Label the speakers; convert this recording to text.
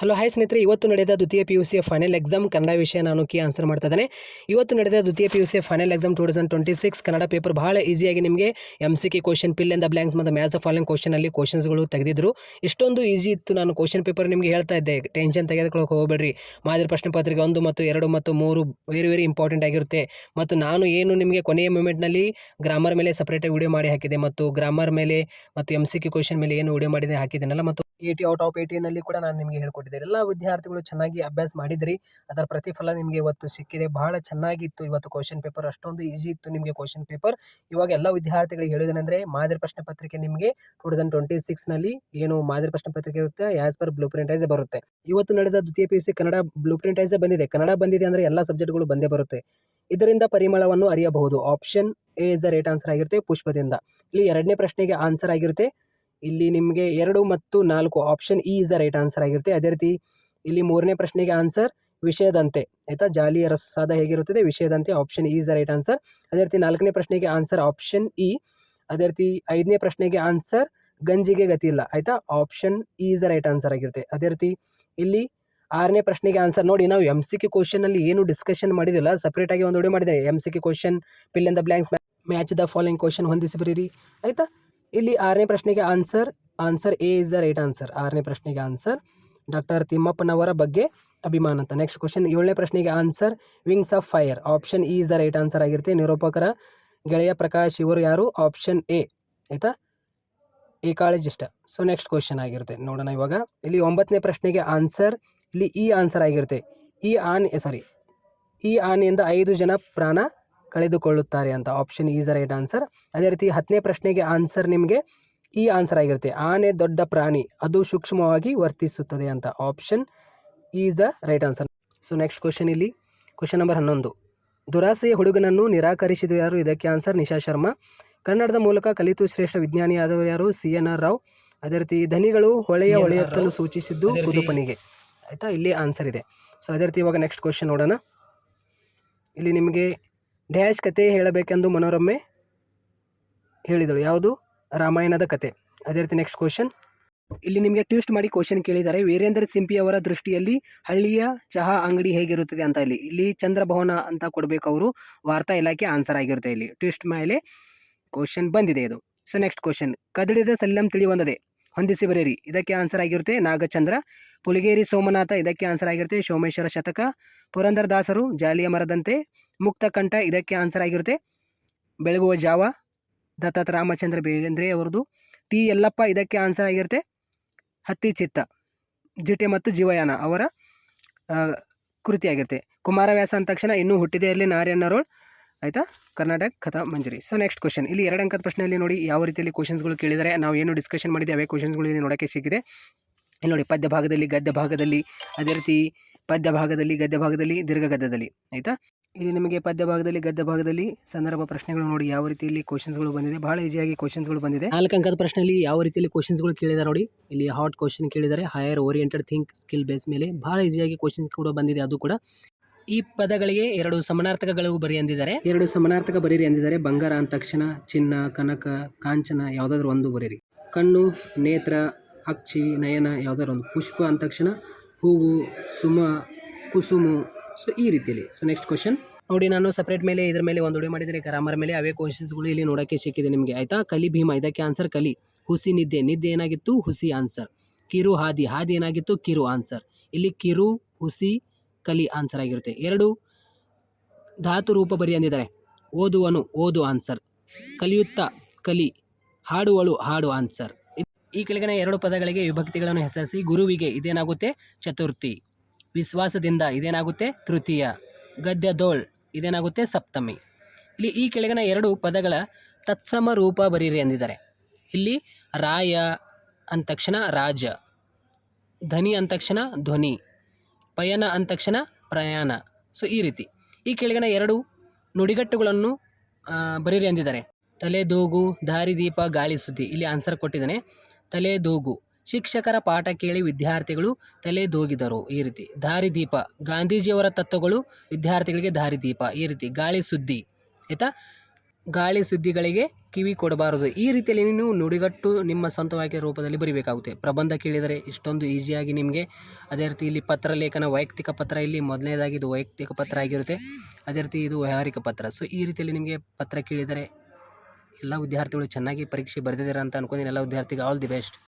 Speaker 1: Hello hi ಸ್ನೇಹಿತರೆ, ಇವತ್ತು ನಡೆದ ದ್ವಿತೀಯ PUC ಫೈನಲ್ ಎಕ್ಸಾಮ್ ಕನ್ನಡ ವಿಷಯ ನಾನು ಆನ್ಸರ್ ಮಾಡ್ತಾ ಇದ್ದೇನೆ. ಇವತ್ತು ನಡೆದ ದ್ವಿತೀಯ PUC final exam 2026 Kannada paper ಬಹಳ ಈಸಿಯಾಗಿ ನಿಮಗೆ MCQ question, fill in the blanks ಮತ್ತು ಮ್ಯಾಚ್ ದ ಫಾಲೋಯಿಂಗ್ ಕ್ವಶನಲ್ಲಿ ಕ್ವಶನ್ಸ್ಗಳು ತೆಗೆದಿದ್ರು. ಇಷ್ಟೊಂದು ಈಸಿ ಇತ್ತು. ನಾನು ಕ್ವಶನ್ ಪೇಪರ್ ನಿಮಗೆ ಹೇಳ್ತಾ ಇದ್ದೆ, ಟೆನ್ಷನ್ ತೆಗೆದುಕೊಳ್ಳೋಕೆ ಹೋಗಬೇಡ್ರಿ. ಮಾದರಿ ಪ್ರಶ್ನೆ ಪತ್ರಿಕೆ 1 ಮತ್ತು 2 ಮತ್ತು 3 ವೆರಿ ಇಂಪಾರ್ಟೆಂಟ್ ಆಗಿರುತ್ತೆ. ಮತ್ತು ನಾನು ಏನು ನಿಮಗೆ ಕೊನೆಯ ಮೂಮೆಂಟ್ನಲ್ಲಿ ಗ್ರಾಮರ್ ಮೇಲೆ ಸಪ್ರೇಟಾಗಿ ವಿಡಿಯೋ ಮಾಡಿ ಹಾಕಿದೆ, ಮತ್ತು ಗ್ರಾಮರ್ ಮೇಲೆ ಮತ್ತು MCQ ಕ್ವಶನ್ ಮೇಲೆ ಏನು ವಿಡಿಯೋ ಮಾಡಿದೆ ಹಾಕಿದ್ದೇನಲ್ಲ, ಮತ್ತು 80 ಔಟ್ ಆಫ್ 80 ನಲ್ಲಿ ಕೂಡ ನಾನು ನಿಮಗೆ ಹೇಳ್ಕೊಟ್ಟಿದ್ದೆ. ಎಲ್ಲ ವಿದ್ಯಾರ್ಥಿಗಳು ಚೆನ್ನಾಗಿ ಅಭ್ಯಾಸ ಮಾಡಿದ್ರಿ, ಅದರ ಪ್ರತಿಫಲ ನಿಮಗೆ ಇವತ್ತು ಸಿಕ್ಕಿದೆ. ಬಹಳ ಚೆನ್ನಾಗಿತ್ತು ಇವತ್ತು ಕ್ವಶನ್ ಪೇಪರ್, ಅಷ್ಟೊಂದು ಈಸಿ ಇತ್ತು ನಿಮಗೆ ಕ್ವಶನ್ ಪೇಪರ್. ಇವಾಗ ಎಲ್ಲ ವಿದ್ಯಾರ್ಥಿಗಳಿಗೆ ಹೇಳೋದೇನೆಂದರೆ, ಮಾದರಿ ಪ್ರಶ್ನೆ ಪತ್ರಿಕೆ ನಿಮಗೆ 2026 ನಲ್ಲಿ ಏನು ಮಾದರಿ ಪ್ರಶ್ನೆ ಪತ್ರಿಕೆ ಇರುತ್ತೆ, as per blue print ice ಬರುತ್ತೆ. ಇವತ್ತು ನಡೆದ ದ್ವಿತೀಯ PUC Kannada blue print ice ಬಂದಿದೆ. ಕನ್ನಡ ಬಂದಿದೆ ಅಂದರೆ ಎಲ್ಲ ಸಬ್ಜೆಕ್ಟ್ಗಳು ಬಂದೇ ಬರುತ್ತೆ. ಇದರಿಂದ ಪರಿಮಳವನ್ನು ಅರಿಯಬಹುದು. Option A is the right answer ಆಗಿರುತ್ತೆ, ಪುಷ್ಪದಿಂದ. ಇಲ್ಲಿ ಎರಡನೇ ಪ್ರಶ್ನೆಗೆ ಆನ್ಸರ್ ಆಗಿರುತ್ತೆ. ಇಲ್ಲಿ ನಿಮಗೆ 2 ಮತ್ತು 4 option E is the right answer ಆಗಿರುತ್ತೆ. ಅದೇ ರೀತಿ ಇಲ್ಲಿ ಮೂರನೇ ಪ್ರಶ್ನೆಗೆ ಆನ್ಸರ್ ವಿಷಯದಂತೆ, ಆಯಿತಾ. ಜಾಲಿಯ ರಸಸಾದ ಹೇಗಿರುತ್ತದೆ, ವಿಷಯದಂತೆ, option E is the right answer. ಅದೇ ರೀತಿ 4ನೇ ಪ್ರಶ್ನೆಗೆ ಆನ್ಸರ್ ಆಪ್ಷನ್ ಇ. ಅದೇ ರೀತಿ 5ನೇ ಪ್ರಶ್ನೆಗೆ ಆನ್ಸರ್ ಗಂಜಿಗೆ ಗತಿ ಇಲ್ಲ, ಆಯಿತಾ. Option E is the right answer ಆಗಿರುತ್ತೆ. ಅದೇ ರೀತಿ ಇಲ್ಲಿ 6ನೇ ಪ್ರಶ್ನೆಗೆ ಆನ್ಸರ್ ನೋಡಿ. ನಾವು MCQ ಕ್ವಶನಲ್ಲಿ ಏನು ಡಿಸ್ಕಷನ್ ಮಾಡಿದಿಲ್ಲ, ಸಪ್ರೇಟಾಗಿ ಒಂದು ವಿಡಿಯೋ ಮಾಡಿದೆ. MCQ question, fill in the blanks, match the following question ಹೊಂದಿಸಿ ಬರೀರಿ, ಆಯಿತಾ. ಇಲ್ಲಿ 6ನೇ ಪ್ರಶ್ನೆಗೆ answer A is the right answer. 6ನೇ ಪ್ರಶ್ನೆಗೆ ಆನ್ಸರ್ ಡಾಕ್ಟರ್ ತಿಮ್ಮಪ್ಪನವರ ಬಗ್ಗೆ ಅಭಿಮಾನ ಅಂತ. ನೆಕ್ಸ್ಟ್ ಕ್ವಶನ್ 7ನೇ ಪ್ರಶ್ನೆಗೆ answer wings of fire, option E is the right answer ಆಗಿರುತ್ತೆ. ನಿರೂಪಕರ ಗೆಳೆಯ ಪ್ರಕಾಶ್ ಇವರು ಯಾರು, ಆಪ್ಷನ್ ಎ, ಆಯಿತಾ. ಏಕಾಳಜಿಷ್ಟ. ಸೊ ನೆಕ್ಸ್ಟ್ ಕ್ವಶನ್ ಆಗಿರುತ್ತೆ, ನೋಡೋಣ ಇವಾಗ. ಇಲ್ಲಿ 9ನೇ ಪ್ರಶ್ನೆಗೆ ಆನ್ಸರ್ ಇಲ್ಲಿ ಈ ಆನ್ಸರ್ ಆಗಿರುತ್ತೆ. ಈ ಆನೆಯಿಂದ 5 ಜನ ಪ್ರಾಣ ಕಳೆದುಕೊಳ್ಳುತ್ತಾರೆ ಅಂತ. Option is the right answer. ಅದೇ ರೀತಿ 10ನೇ ಪ್ರಶ್ನೆಗೆ ಆನ್ಸರ್ ನಿಮಗೆ ಈ ಆನ್ಸರ್ ಆಗಿರುತ್ತೆ. ಆನೆ ದೊಡ್ಡ ಪ್ರಾಣಿ, ಅದು ಸೂಕ್ಷ್ಮವಾಗಿ ವರ್ತಿಸುತ್ತದೆ ಅಂತ. Option is the right answer. So next question, ಇಲ್ಲಿ ಕ್ವಶನ್ ನಂಬರ್ 11. ದುರಾಸೆಯ ಹುಡುಗನನ್ನು ನಿರಾಕರಿಸಿದ ಯಾರು, ಇದಕ್ಕೆ ಆನ್ಸರ್ ನಿಶಾ ಶರ್ಮಾ. ಕನ್ನಡದ ಮೂಲಕ ಕಲಿತು ಶ್ರೇಷ್ಠ ವಿಜ್ಞಾನಿಯಾದವರು ಯಾರು, CNR ರಾವ್. ಅದೇ ರೀತಿ ಧನಿಗಳು ಹೊಳೆಯತ್ತಲು ಸೂಚಿಸಿದ್ದು ಕುದುಪನಿಗೆ, ಆಯಿತಾ. ಇಲ್ಲಿ ಆನ್ಸರ್ ಇದೆ. ಸೊ ಅದೇ ರೀತಿ ಇವಾಗ ನೆಕ್ಸ್ಟ್ ಕ್ವಶನ್ ನೋಡೋಣ. ಇಲ್ಲಿ ನಿಮಗೆ ಡ್ಯಾಶ್ ಕತೆ ಹೇಳಬೇಕೆಂದು ಮನೋರಮೆ ಹೇಳಿದಳು, ಯಾವುದು, ರಾಮಾಯಣದ ಕತೆ. ಅದೇ ರೀತಿ ನೆಕ್ಸ್ಟ್ ಕ್ವಶನ್, ಇಲ್ಲಿ ನಿಮಗೆ ಟ್ವಿಸ್ಟ್ ಮಾಡಿ ಕ್ವಶನ್ ಕೇಳಿದ್ದಾರೆ. ವೀರೇಂದ್ರ ಸಿಂಪಿ ಅವರ ದೃಷ್ಟಿಯಲ್ಲಿ ಹಳ್ಳಿಯ ಚಹಾ ಅಂಗಡಿ ಹೇಗಿರುತ್ತದೆ ಅಂತ. ಇಲ್ಲಿ ಚಂದ್ರಭವನ ಅಂತ ಕೊಡಬೇಕು ಅವರು, ವಾರ್ತಾ ಇಲಾಖೆ ಆನ್ಸರ್ ಆಗಿರುತ್ತೆ. ಇಲ್ಲಿ ಟ್ವಿಸ್ಟ್ ಮೇಲೆ ಕ್ವಶನ್ ಬಂದಿದೆ ಇದು. ಸೊ ನೆಕ್ಸ್ಟ್ ಕ್ವಶನ್, ಕದಡಿದ ಸಲ್ಲಂ ತಿಳಿವಂದದೆ ಹೊಂದಿಸಿ ಬರೀರಿ, ಇದಕ್ಕೆ ಆನ್ಸರ್ ಆಗಿರುತ್ತೆ ನಾಗಚಂದ್ರ. ಪುಲಿಗೇರಿ ಸೋಮನಾಥ, ಇದಕ್ಕೆ ಆನ್ಸರ್ ಆಗಿರುತ್ತೆ ಸೋಮೇಶ್ವರ ಶತಕ. ಪುರಂದರದಾಸರು ಜಾಲಿಯ ಮರದಂತೆ. ಮುಕ್ತಕಂಠ, ಇದಕ್ಕೆ ಆನ್ಸರ್ ಆಗಿರುತ್ತೆ ಬೆಳಗುವ ಜಾವ, ದತ್ತಾತ್ರ ರಾಮಚಂದ್ರ ಬೇಂದ್ರೆ ಅವರದು. ಟಿ ಯಲ್ಲಪ್ಪ, ಇದಕ್ಕೆ ಆನ್ಸರ್ ಆಗಿರುತ್ತೆ ಹತ್ತಿ ಚಿತ್ತ. ಜಿಟೆ ಮತ್ತು ಜೀವಯಾನ ಅವರ ಕೃತಿಯಾಗಿರುತ್ತೆ. ಕುಮಾರವ್ಯಾಸ ಅಂದ ತಕ್ಷಣ ಇನ್ನೂ ಹುಟ್ಟಿದೆ ಇರಲಿ ನಾರ್ಯನ್ನರೋಳ್, ಆಯಿತಾ, ಕರ್ನಾಟಕ ಕಥಾ ಮಂಜರಿ. ಸೊ ನೆಕ್ಸ್ಟ್ ಕ್ವಶನ್, ಇಲ್ಲಿ 2 ಅಂಕದ ಪ್ರಶ್ನೆಯಲ್ಲಿ ನೋಡಿ ಯಾವ ರೀತಿಯಲ್ಲಿ ಕ್ವಶನ್ಸ್ಗಳು ಕೇಳಿದರೆ, ನಾವು ಏನು ಡಿಸ್ಕಷನ್ ಮಾಡಿದ್ದೆ ಅವೇ ಕ್ವಶನ್ಸ್ಗಳು ಇಲ್ಲಿ ನೋಡೋಕ್ಕೆ ಸಿಕ್ಕಿದೆ. ಇಲ್ಲಿ ನೋಡಿ, ಪದ್ಯ ಭಾಗದಲ್ಲಿ, ಗದ್ಯ ಭಾಗದಲ್ಲಿ, ಅದೇ ರೀತಿ ಪದ್ಯ ಭಾಗದಲ್ಲಿ, ಗದ್ಯ ಭಾಗದಲ್ಲಿ, ದೀರ್ಘಗದ್ಯದಲ್ಲಿ, ಆಯಿತಾ. ಇಲ್ಲಿ ನಿಮಗೆ ಪದ್ಯ ಭಾಗದಲ್ಲಿ, ಗದ್ಯ ಭಾಗದಲ್ಲಿ ಸಂದರ್ಭ ಪ್ರಶ್ನೆಗಳು ನೋಡಿ ಯಾವ ರೀತಿಯಲ್ಲಿ ಕ್ವಶನ್ಸ್ಗಳು ಬಂದಿದೆ. ಬಹಳ ಈಸಿಯಾಗಿ ಕ್ವಶನ್ಸ್ಗಳು ಬಂದಿದೆ. 4 ಅಂಕದ ಪ್ರಶ್ನೆಯಲ್ಲಿ ಯಾವ ರೀತಿಯಲ್ಲಿ ಕ್ವಶನ್ಸ್ಗಳು ಕೇಳಿದ್ದಾರೆ ನೋಡಿ. ಇಲ್ಲಿ ಹಾಟ್ ಕ್ವಶನ್ ಕೇಳಿದ್ದಾರೆ, higher oriented think skill base ಮೇಲೆ ಬಹಳ ಈಸಿಯಾಗಿ ಕ್ವಶನ್ಸ್ ಕೂಡ ಬಂದಿದೆ. ಅದು ಕೂಡ ಈ ಪದಗಳಿಗೆ 2 ಸಮಾನಾರ್ಥಕಗಳು ಬರಿ ಎಂದಿದ್ದಾರೆ. 2 ಸಮಾನಾರ್ಥಕ ಬರೀರಿ ಎಂದಿದ್ದಾರೆ. ಬಂಗಾರ ಅಂದ ತಕ್ಷಣ ಚಿನ್ನ, ಕನಕ, ಕಾಂಚನ ಯಾವುದಾದ್ರೂ ಒಂದು ಬರೀರಿ. ಕಣ್ಣು, ನೇತ್ರ, ಅಕ್ಷಿ, ನಯನ ಯಾವುದಾದ್ರು ಒಂದು. ಪುಷ್ಪ ಅಂದ ತಕ್ಷಣ ಹೂವು, ಸುಮ, ಕುಸುಮು. ಸೊ ಈ ರೀತಿಯಲ್ಲಿ. ಸೊ ನೆಕ್ಸ್ಟ್ ಕ್ವಶನ್ ನೋಡಿ, ನಾನು ಸಪ್ರೇಟ್ ಮೇಲೆ ಇದ್ರ ಮೇಲೆ ಒಂದು ವಿಡಿಯೋ ಮಾಡಿದರೆ ಗ್ರಾಮರ್ ಮೇಲೆ, ಅವೇ ಕ್ವಶನ್ಸ್ಗಳು ಇಲ್ಲಿ ನೋಡೋಕ್ಕೆ ಸಿಕ್ಕಿದೆ ನಿಮಗೆ, ಆಯಿತಾ. ಕಲಿ ಭೀಮ, ಇದಕ್ಕೆ ಆನ್ಸರ್ ಕಲಿ. ಹುಸಿ ನಿದ್ದೆ, ನಿದ್ದೆ ಏನಾಗಿತ್ತು, ಹುಸಿ ಆನ್ಸರ್. ಕಿರು ಹಾದಿ, ಹಾದಿ ಏನಾಗಿತ್ತು, ಕಿರು ಆನ್ಸರ್. ಇಲ್ಲಿ ಕಿರು, ಹುಸಿ, ಕಲಿ ಆನ್ಸರ್ ಆಗಿರುತ್ತೆ. 2 ಧಾತು ರೂಪ ಬರಿ ಅಂದಿದ್ದಾರೆ. ಓದುವನು, ಓದು ಆನ್ಸರ್. ಕಲಿಯುತ್ತ, ಕಲಿ. ಹಾಡುವಳು, ಹಾಡು ಆನ್ಸರ್. ಈ ಕೆಳಗಿನ 2 ಪದಗಳಿಗೆ ವಿಭಕ್ತಿಗಳನ್ನು ಹೆಸರಿಸಿ. ಗುರುವಿಗೆ, ಇದೇನಾಗುತ್ತೆ, ಚತುರ್ಥಿ. ವಿಶ್ವಾಸದಿಂದ, ಇದೇನಾಗುತ್ತೆ, ತೃತೀಯ. ಗದ್ಯದೋಳ್, ಇದೇನಾಗುತ್ತೆ, ಸಪ್ತಮಿ. ಇಲ್ಲಿ ಈ ಕೆಳಗಿನ 2 ಪದಗಳ ತತ್ಸಮ ರೂಪ ಬರೀರಿ ಎಂದಿದ್ದಾರೆ. ಇಲ್ಲಿ ರಾಯ ಅಂದ ತಕ್ಷಣ ರಾಜ, ಧನಿ ಅಂದ ತಕ್ಷಣ ಧ್ವನಿ, ಪಯಣ ಅಂದ ತಕ್ಷಣ ಪ್ರಯಾಣ. ಸೊ ಈ ರೀತಿ ಈ ಕೆಳಗಿನ 2 ನುಡಿಗಟ್ಟುಗಳನ್ನು ಬರೀರಿ ಎಂದಿದ್ದಾರೆ. ತಲೆದೂಗು, ದಾರಿದೀಪ, ಗಾಳಿ ಸುದ್ದಿ. ಇಲ್ಲಿ ಆನ್ಸರ್ ಕೊಟ್ಟಿದ್ದಾನೆ ತಲೆದೂಗು. ಶಿಕ್ಷಕರ ಪಾಠ ಕೇಳಿ ವಿದ್ಯಾರ್ಥಿಗಳು ತಲೆದೂಗಿದರು, ಈ ರೀತಿ. ದಾರಿದೀಪ, ಗಾಂಧೀಜಿಯವರ ತತ್ವಗಳು ವಿದ್ಯಾರ್ಥಿಗಳಿಗೆ ದಾರಿದೀಪ, ಈ ರೀತಿ. ಗಾಳಿ ಸುದ್ದಿ, ಆಯಿತಾ. ಗಾಳಿ ಸುದ್ದಿಗಳಿಗೆ ಕಿವಿ ಕೊಡಬಾರದು. ಈ ರೀತಿಯಲ್ಲಿ ನೀವು ನುಡಿಗಟ್ಟು ನಿಮ್ಮ ಸ್ವಂತವಾಗಿ ರೂಪದಲ್ಲಿ ಬರೀಬೇಕಾಗುತ್ತೆ. ಪ್ರಬಂಧ ಕೇಳಿದರೆ ಇಷ್ಟೊಂದು ಈಸಿಯಾಗಿ ನಿಮಗೆ. ಅದೇ ರೀತಿ ಇಲ್ಲಿ ಪತ್ರ ಲೇಖನ, ವೈಯಕ್ತಿಕ ಪತ್ರ, ಇಲ್ಲಿ ಮೊದಲನೇದಾಗಿ ಇದು ವೈಯಕ್ತಿಕ ಪತ್ರ ಆಗಿರುತ್ತೆ. ಅದೇ ರೀತಿ ಇದು ವ್ಯಾವಹಾರಿಕ ಪತ್ರ. ಸೊ ಈ ರೀತಿಯಲ್ಲಿ ನಿಮಗೆ ಪತ್ರ ಕೇಳಿದರೆ ಎಲ್ಲ ವಿದ್ಯಾರ್ಥಿಗಳು ಚೆನ್ನಾಗಿ ಪರೀಕ್ಷೆ ಬರೆದಿದ್ದಾರೆ ಅಂತ ಅನ್ಕೊಂಡಿದ್ದೀನಿ. ಎಲ್ಲ ವಿದ್ಯಾರ್ಥಿಗೆ ಆಲ್ ದಿ ಬೆಸ್ಟ್.